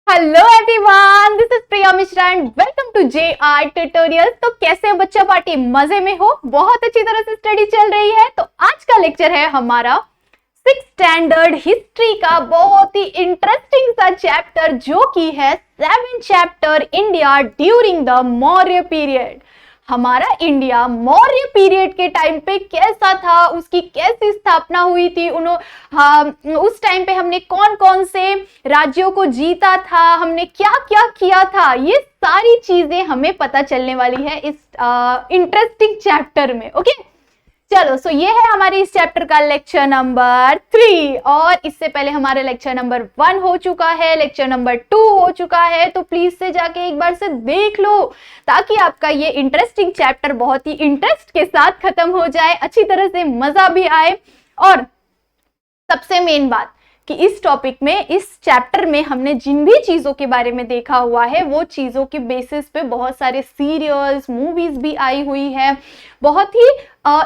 Hello everyone, this is Priya Mishra and welcome to JR tutorial. तो कैसे बच्चा पार्टी, मजे में हो? बहुत अच्छी तरह से स्टडी चल रही है। तो आज का लेक्चर है हमारा 6th स्टैंडर्ड हिस्ट्री का बहुत ही इंटरेस्टिंग सा चैप्टर, जो कि है 7th chapter India during the Maurya period. हमारा इंडिया मौर्य पीरियड के टाइम पे कैसा था, उसकी कैसी स्थापना हुई थी, उस टाइम पे हमने कौन कौन से राज्यों को जीता था, हमने क्या क्या किया था, ये सारी चीजें हमें पता चलने वाली है इस इंटरेस्टिंग चैप्टर में। ओके, चलो, सो ये है हमारे इस चैप्टर का लेक्चर नंबर 3। और इससे पहले हमारे लेक्चर नंबर 1 हो चुका है, लेक्चर नंबर 2 हो चुका है। तो प्लीज से जाके एक बार से देख लो, ताकि आपका ये इंटरेस्टिंग चैप्टर बहुत ही इंटरेस्ट के साथ खत्म हो जाए, अच्छी तरह से मजा भी आए। और सबसे मेन बात कि इस टॉपिक में, इस चैप्टर में हमने जिन भी चीजों के बारे में देखा हुआ है, वो चीजों के बेसिस पे बहुत सारे सीरियल्स, मूवीज भी आई हुई है। बहुत ही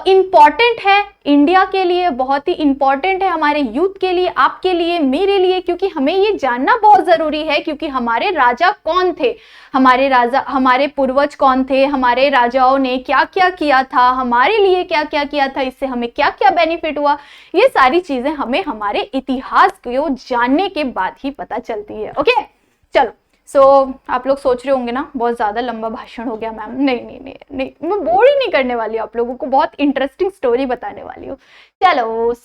इंपॉर्टेंट है इंडिया के लिए, बहुत ही इंपॉर्टेंट है हमारे यूथ के लिए, आपके लिए, मेरे लिए, क्योंकि हमें ये जानना बहुत जरूरी है। क्योंकि हमारे राजा कौन थे, हमारे पूर्वज कौन थे, हमारे राजाओं ने क्या क्या किया था, हमारे लिए क्या क्या किया था, इससे हमें क्या क्या बेनिफिट हुआ, ये सारी चीजें हमें हमारे इतिहास को जानने के बाद ही पता चलती है। ओके, चलो। आप लोग सोच रहे होंगे ना, बहुत ज्यादा लंबा भाषण हो गया मैम। नहीं नहीं नहीं नहीं, मैं बोर ही नहीं करने वाली हूँ आप लोगों को, बहुत इंटरेस्टिंग स्टोरी बताने वाली हूँ। चलो,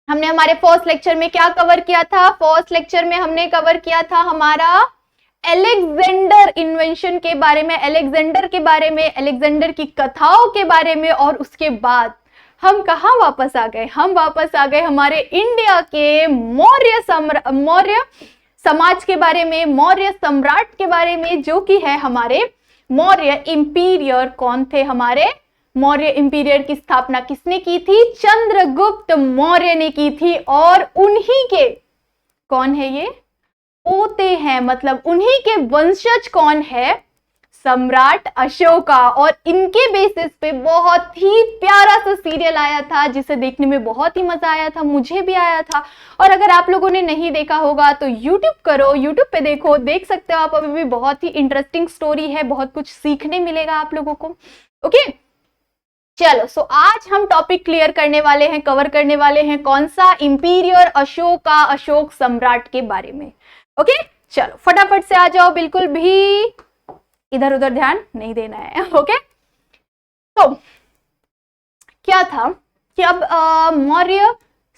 हमने हमारे फर्स्ट लेक्चर में क्या कवर किया था? फर्स्ट लेक्चर में हमने कवर किया था हमारा अलेक्जेंडर इन्वेंशन के बारे में, अलेक्जेंडर के बारे में, अलेक्जेंडर की कथाओं के बारे में। और उसके बाद हम कहाँ वापस आ गए? हम वापस आ गए हमारे इंडिया के मौर्य समाज के बारे में, मौर्य सम्राट के बारे में, जो कि है हमारे मौर्य इंपीरियर। कौन थे हमारे मौर्य इंपीरियर की स्थापना किसने की थी? चंद्रगुप्त मौर्य ने की थी। और उन्हीं के, कौन है ये? पोते हैं, मतलब उन्हीं के वंशज कौन है? सम्राट अशोका। और इनके बेसिस पे बहुत ही प्यारा सा सीरियल आया था, जिसे देखने में बहुत ही मजा आया था, मुझे भी आया था। और अगर आप लोगों ने नहीं देखा होगा तो यूट्यूब करो, यूट्यूब पे देखो, देख सकते हो आप। अभी भी बहुत ही इंटरेस्टिंग स्टोरी है, बहुत कुछ सीखने मिलेगा आप लोगों को। ओके, चलो, आज हम टॉपिक क्लियर करने वाले हैं, कवर करने वाले हैं कौन सा? इंपीरियर अशोका, अशोक सम्राट के बारे में। ओके, चलो फटाफट से आ जाओ, बिल्कुल भी इधर उधर ध्यान नहीं देना है। ओके, तो क्या था कि अब मौर्य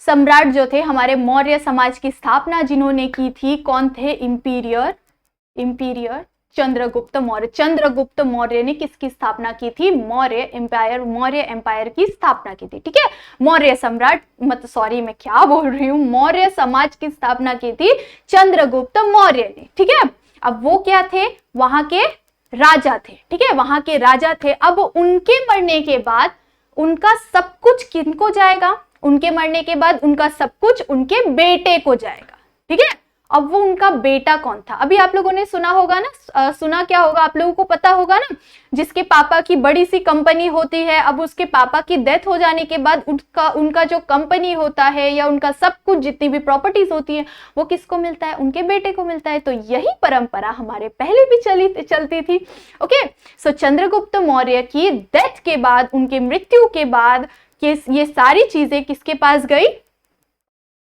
सम्राट जो थे, हमारे मौर्य समाज की स्थापना जिन्होंने की थी, कौन थे? इंपीरियर चंद्रगुप्त मौर्य। चंद्रगुप्त मौर्य ने किसकी स्थापना की थी? मौर्य एम्पायर की स्थापना की थी। ठीक है, मौर्य सम्राट, मैं क्या बोल रही हूँ, मौर्य समाज की स्थापना की थी चंद्रगुप्त मौर्य ने। ठीक है, अब वो क्या थे? वहां के राजा थे। ठीक है, वहां के राजा थे। अब उनके मरने के बाद उनका सब कुछ किनको जाएगा? उनके मरने के बाद उनका सब कुछ उनके बेटे को जाएगा। ठीक है, अब वो उनका बेटा कौन था? अभी आप लोगों ने सुना होगा ना, सुना क्या होगा, आप लोगों को पता होगा ना, जिसके पापा की बड़ी सी कंपनी होती है, अब उसके पापा की डेथ हो जाने के बाद उनका जो कंपनी होता है, या उनका सब कुछ, जितनी भी प्रॉपर्टीज होती है, वो किसको मिलता है? उनके बेटे को मिलता है। तो यही परंपरा हमारे पहले भी चलती थी। ओके, सो चंद्रगुप्त मौर्य की डेथ के बाद, उनके मृत्यु के बाद, ये सारी चीजें किसके पास गई?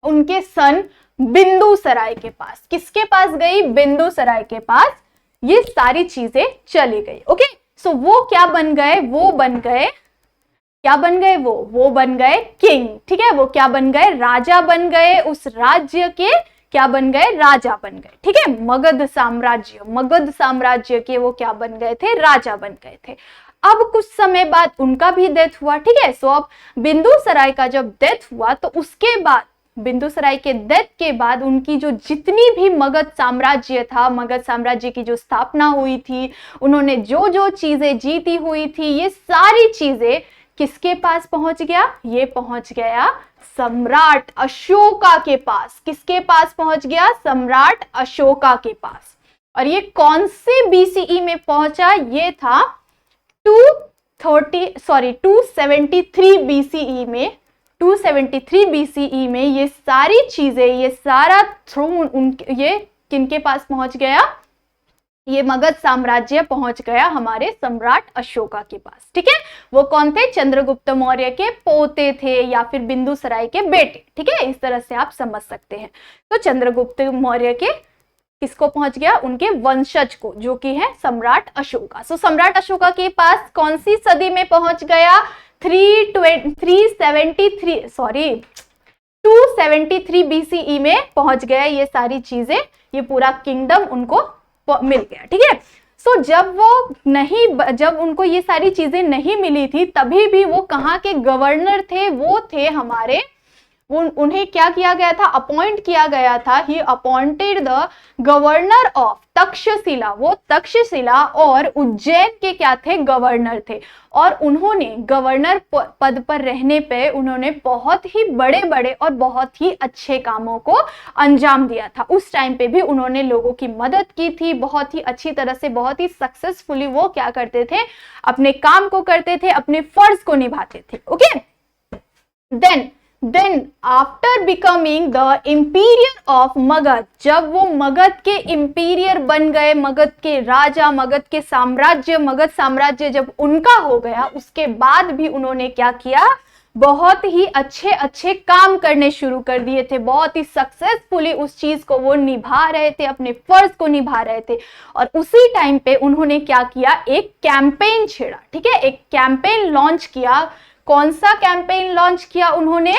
उनके सन बिंदुसराय के पास। किसके पास गई? बिंदुसराय के पास ये सारी चीजें चली गई। ओके, सो वो क्या बन गए? वो बन गए किंग। ठीक है, वो क्या बन गए? राजा बन गए। उस राज्य के क्या बन गए? राजा बन गए। ठीक है, मगध साम्राज्य के वो क्या बन गए थे? राजा बन गए थे। अब कुछ समय बाद उनका भी डेथ हुआ। ठीक है, सो अब बिंदुसराय का जब डेथ हुआ, तो उसके बाद, बिंदुसराय के डेथ के बाद, उनकी जो जितनी भी मगध साम्राज्य था, मगध साम्राज्य की जो स्थापना हुई थी, उन्होंने जो जो चीजें जीती हुई थी, ये सारी चीजें किसके पास पहुंच गया? ये पहुंच गया सम्राट अशोका के पास। किसके पास पहुंच गया? सम्राट अशोका के पास। और ये कौन से BCE में पहुंचा? ये था 273 BCE में। 273 BCE में ये सारी चीजें, ये सारा थ्रोन, ये किनके पास पहुंच गया, ये मगध साम्राज्य पहुंच गया हमारे सम्राट अशोका के पास। ठीक है, वो कौन थे, चंद्रगुप्त मौर्य के पोते थे या फिर बिंदुसराय के बेटे। ठीक है, इस तरह से आप समझ सकते हैं। तो चंद्रगुप्त मौर्य के किसको पहुंच गया, उनके वंशज को, जो कि है सम्राट अशोका। सो सम्राट अशोका के पास कौन सी सदी में पहुंच गया, 273 BCE में पहुंच गया। ये सारी चीजें, ये पूरा किंगडम उनको मिल गया। ठीक है, सो जब उनको ये सारी चीजें नहीं मिली थी, तभी भी वो कहाँ के गवर्नर थे, वो थे हमारे, उन्हें क्या किया गया था, अपॉइंट किया गया था। ही appointed the governor of Takshashila, वो तक्षशिला और उज्जैन के क्या थे, गवर्नर थे। और उन्होंने गवर्नर पद पर रहने पे उन्होंने बहुत ही बड़े बड़े और बहुत ही अच्छे कामों को अंजाम दिया था। उस टाइम पे भी उन्होंने लोगों की मदद की थी बहुत ही अच्छी तरह से, बहुत ही सक्सेसफुली वो क्या करते थे, अपने काम को करते थे, अपने फर्ज को निभाते थे। Okay, then after becoming the emperor of Magadh, जब वो मगध के इंपीरियर बन गए, मगध के राजा, मगध के साम्राज्य, मगध साम्राज्य जब उनका हो गया, उसके बाद भी उन्होंने क्या किया, बहुत ही अच्छे अच्छे काम करने शुरू कर दिए थे। बहुत ही सक्सेसफुली उस चीज को वो निभा रहे थे, अपने फर्ज को निभा रहे थे। और उसी टाइम पे उन्होंने क्या किया, एक कैंपेन छेड़ा। ठीक है, एक कैंपेन लॉन्च किया। कौन सा कैंपेन लॉन्च किया उन्होंने,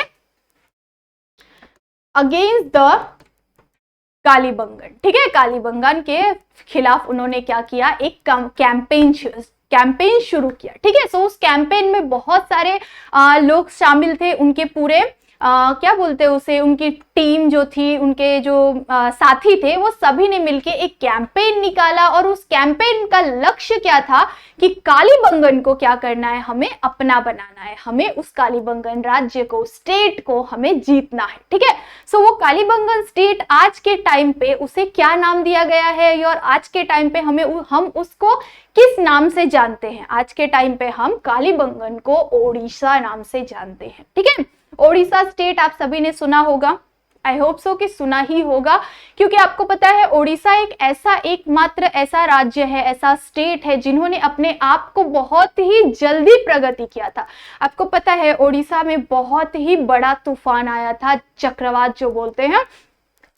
अगेंस्ट द कालीबंगन। ठीक है, कालीबंगन के खिलाफ उन्होंने क्या किया, एक कैंपेन शुरू किया। ठीक है, सो उस कैंपेन में बहुत सारे लोग शामिल थे, उनके पूरे क्या बोलते हैं उसे, उनकी टीम जो थी, उनके जो साथी थे, वो सभी ने मिलके एक कैंपेन निकाला। और उस कैंपेन का लक्ष्य क्या था कि कालीबंगन को क्या करना है, हमें अपना बनाना है, हमें उस कालीबंगन राज्य को, स्टेट को हमें जीतना है। ठीक है, सो वो कालीबंगन स्टेट आज के टाइम पे उसे क्या नाम दिया गया है, और आज के टाइम पे हम उसको किस नाम से जानते हैं, आज के टाइम पे हम कालीबंगन को ओडिशा नाम से जानते हैं। ठीक है, ओडिशा स्टेट आप सभी ने सुना होगा, आई होप सो कि सुना ही होगा, क्योंकि आपको पता है ओडिशा एकमात्र ऐसा राज्य है, ऐसा स्टेट है जिन्होंने अपने आप को बहुत ही जल्दी प्रगति किया था। आपको पता है ओडिशा में बहुत ही बड़ा तूफान आया था, चक्रवात जो बोलते हैं,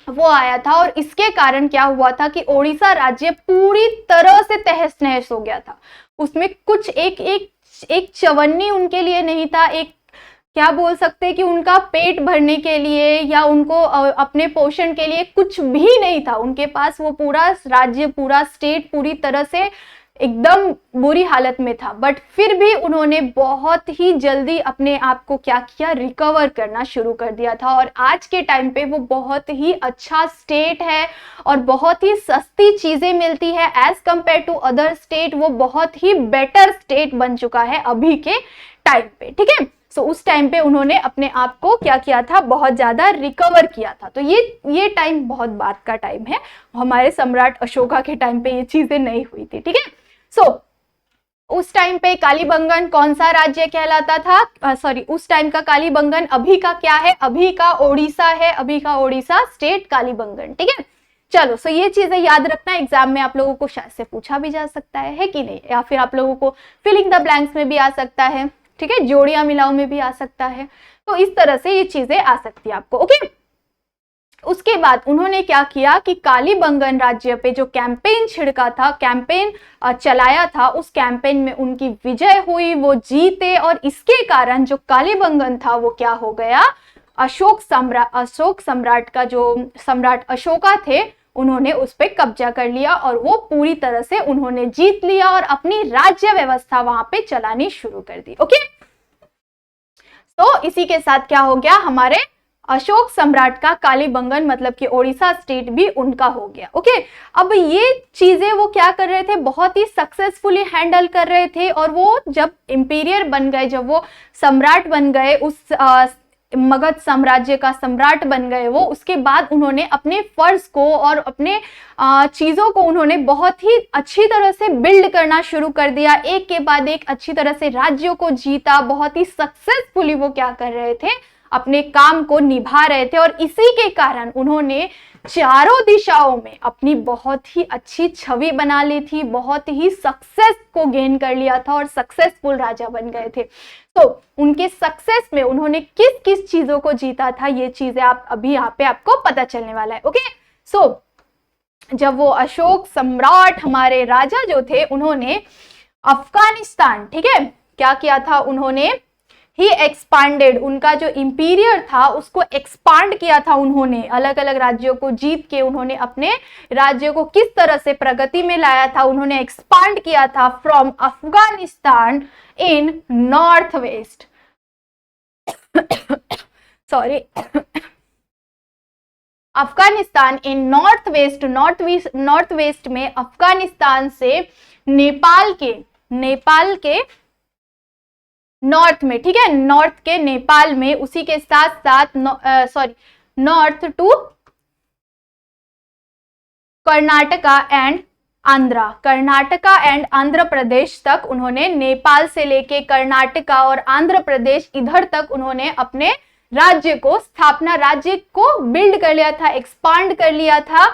वो आया था। और इसके कारण क्या हुआ था कि ओडिशा राज्य पूरी तरह से तहस नहस हो गया था। उसमें कुछ एक चवन्नी उनके लिए नहीं था, एक क्या बोल सकते हैं कि उनका पेट भरने के लिए या उनको अपने पोषण के लिए कुछ भी नहीं था उनके पास। वो पूरा राज्य, पूरा स्टेट पूरी तरह से एकदम बुरी हालत में था। बट फिर भी उन्होंने बहुत ही जल्दी अपने आप को क्या किया, रिकवर करना शुरू कर दिया था। और आज के टाइम पे वो बहुत ही अच्छा स्टेट है और बहुत ही सस्ती चीजें मिलती है as compare to other state. वो बहुत ही बेटर स्टेट बन चुका है अभी के टाइम पे। ठीक है, सो उस टाइम पे उन्होंने अपने आप को क्या किया था, बहुत ज्यादा रिकवर किया था। तो ये टाइम बहुत बाद का टाइम है, हमारे सम्राट अशोका के टाइम पे ये चीजें नहीं हुई थी। ठीक है, सो उस टाइम पे कालीबंगन कौन सा राज्य कहलाता था, उस टाइम का कालीबंगन अभी का क्या है, अभी का ओडिशा है, अभी का ओडिशा स्टेट कालीबंगन। ठीक है, चलो, सो ये चीजें याद रखना, एग्जाम में आप लोगों को शायद से पूछा भी जा सकता है कि नहीं, या फिर आप लोगों को फिलिंग द ब्लैंक्स में भी आ सकता है। ठीक है, जोड़ियां मिलाओ में भी आ सकता है। तो इस तरह से ये चीजें आ सकती है आपको। ओके, उसके बाद उन्होंने क्या किया कि कालीबंगन राज्य पे जो कैंपेन छिड़का था, कैंपेन चलाया था, उस कैंपेन में उनकी विजय हुई, वो जीते। और इसके कारण जो कालीबंगन था वो क्या हो गया, अशोक सम्राट का जो सम्राट अशोका थे, उन्होंने उस पर कब्जा कर लिया और वो पूरी तरह से उन्होंने जीत लिया और अपनी राज्य व्यवस्था वहां पे चलानी शुरू कर दी। ओके, तो इसी के साथ क्या हो गया, हमारे अशोक सम्राट का कालीबंगन मतलब कि ओडिशा स्टेट भी उनका हो गया। ओके, अब ये चीजें वो क्या कर रहे थे, बहुत ही सक्सेसफुली हैंडल कर रहे थे। और वो जब इंपीरियर बन गए, जब वो सम्राट बन गए, उस मगध साम्राज्य का सम्राट बन गए वो, उसके बाद उन्होंने अपने फर्ज को और अपने चीजों को उन्होंने बहुत ही अच्छी तरह से बिल्ड करना शुरू कर दिया। एक के बाद एक अच्छी तरह से राज्यों को जीता, बहुत ही सक्सेसफुली वो क्या कर रहे थे, अपने काम को निभा रहे थे। और इसी के कारण उन्होंने चारों दिशाओं में अपनी बहुत ही अच्छी छवि बना ली थी, बहुत ही सक्सेस को गेन कर लिया था और सक्सेसफुल राजा बन गए थे। तो उनके सक्सेस में उन्होंने किस किस चीजों को जीता था, ये चीजें आप अभी यहाँ पे आपको पता चलने वाला है। ओके, सो जब वो अशोक सम्राट हमारे राजा जो थे, उन्होंने अफगानिस्तान, ठीक है, क्या किया था, उन्होंने ही एक्सपांडेड, उनका जो इंपीरियर था उसको एक्सपांड किया था उन्होंने, अलग अलग राज्यों को जीत के उन्होंने अपने राज्यों को किस तरह से प्रगति में लाया था, उन्होंने एक्सपांड किया था from Afghanistan in north waste sorry Afghanistan in north west में अफगानिस्तान से नेपाल के नॉर्थ में, ठीक है, नॉर्थ के नेपाल में, उसी के साथ साथ north to Karnataka and Andhra Pradesh तक उन्होंने, नेपाल से लेके कर्नाटका और आंध्र प्रदेश इधर तक उन्होंने अपने राज्य को बिल्ड कर लिया था, एक्सपांड कर लिया था,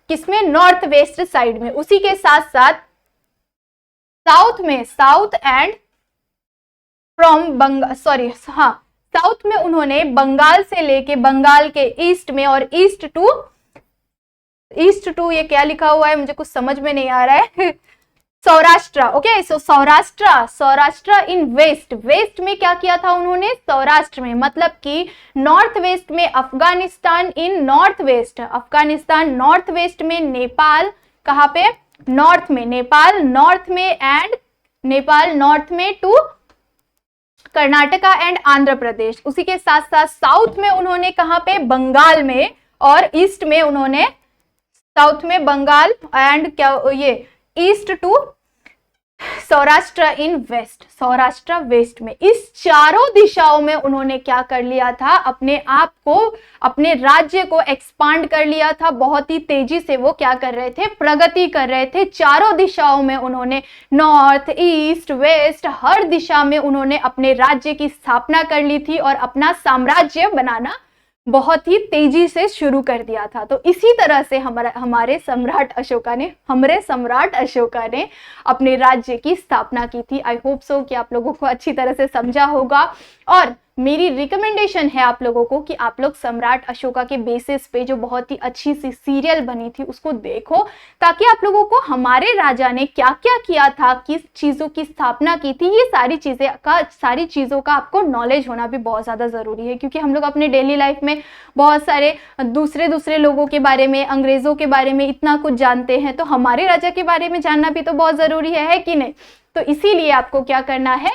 किसमें, नॉर्थ वेस्ट साइड में। उसी के साथ साथ साउथ में उन्होंने बंगाल से लेके, बंगाल के ईस्ट में और ईस्ट टू ये क्या लिखा हुआ है मुझे कुछ समझ में नहीं आ रहा है Saurashtra. Okay, so Saurashtra in waste में क्या किया था उन्होंने, सौराष्ट्र में, मतलब कि नॉर्थ वेस्ट में Afghanistan in north west, Afghanistan north west में, नेपाल कहाँ पे, नॉर्थ में, नेपाल नॉर्थ में एंड नेपाल नॉर्थ में टू कर्नाटका एंड आंध्र प्रदेश। उसी के साथ साथ साउथ में उन्होंने कहाँ पे, बंगाल में, और ईस्ट में उन्होंने, साउथ में बंगाल एंड क्या ये east to Saurashtra in west, Saurashtra west में, इस चारों दिशाओं में उन्होंने क्या कर लिया था, अपने आप को, अपने राज्य को एक्सपांड कर लिया था। बहुत ही तेजी से वो क्या कर रहे थे, प्रगति कर रहे थे। चारों दिशाओं में उन्होंने, नॉर्थ ईस्ट वेस्ट, हर दिशा में उन्होंने अपने राज्य की स्थापना कर ली थी और अपना साम्राज्य बनाना बहुत ही तेजी से शुरू कर दिया था। तो इसी तरह से हमरे सम्राट अशोका ने अपने राज्य की स्थापना की थी। आई होप सो कि आप लोगों को अच्छी तरह से समझा होगा, और मेरी रिकमेंडेशन है आप लोगों को कि आप लोग सम्राट अशोका के बेसिस पे जो बहुत ही अच्छी सी सीरियल बनी थी उसको देखो, ताकि आप लोगों को हमारे राजा ने क्या क्या किया था, किस चीज़ों की स्थापना की थी, ये सारी चीज़ों का आपको नॉलेज होना भी बहुत ज़्यादा ज़रूरी है। क्योंकि हम लोग अपने डेली लाइफ में बहुत सारे दूसरे लोगों के बारे में, अंग्रेज़ों के बारे में इतना कुछ जानते हैं, तो हमारे राजा के बारे में जानना भी तो बहुत ज़रूरी है कि नहीं। तो इसीलिए आपको क्या करना है,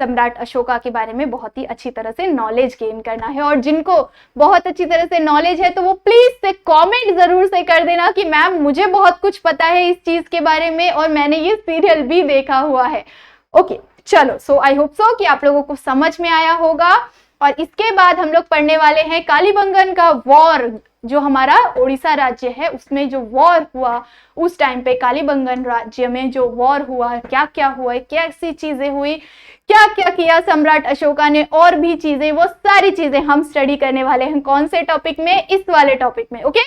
सम्राट अशोका के बारे में बहुत ही अच्छी तरह से नॉलेज गेन करना है। और जिनको बहुत अच्छी तरह से नॉलेज है तो वो प्लीज से कमेंट जरूर से कर देना कि मैम मुझे बहुत कुछ पता है इस चीज के बारे में और मैंने ये सीरियल भी देखा हुआ है। ओके, चलो, सो आई होप सो कि आप लोगों को समझ में आया होगा। और इसके बाद हम लोग पढ़ने वाले हैं कालीबंगन का वॉर, जो हमारा उड़ीसा राज्य है उसमें जो वॉर हुआ, उस टाइम पे कालीबंगन राज्य में जो वॉर हुआ, क्या क्या हुआ, कैसी चीजें हुई, क्या क्या किया सम्राट अशोका ने, और भी चीजें, वो सारी चीजें हम स्टडी करने वाले हैं। कौन से टॉपिक में, इस वाले टॉपिक में। ओके,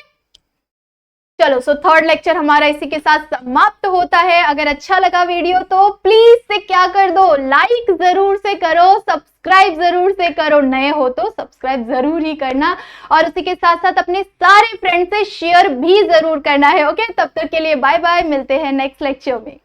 चलो, सो थर्ड लेक्चर हमारा इसी के साथ समाप्त होता है। अगर अच्छा लगा वीडियो तो प्लीज से क्या कर दो, लाइक जरूर से करो, सब्सक्राइब जरूर से करो, नए हो तो सब्सक्राइब जरूर ही करना, और उसी के साथ साथ अपने सारे फ्रेंड से शेयर भी जरूर करना है। ओके, तब तक के लिए बाय बाय, मिलते हैं नेक्स्ट लेक्चर में।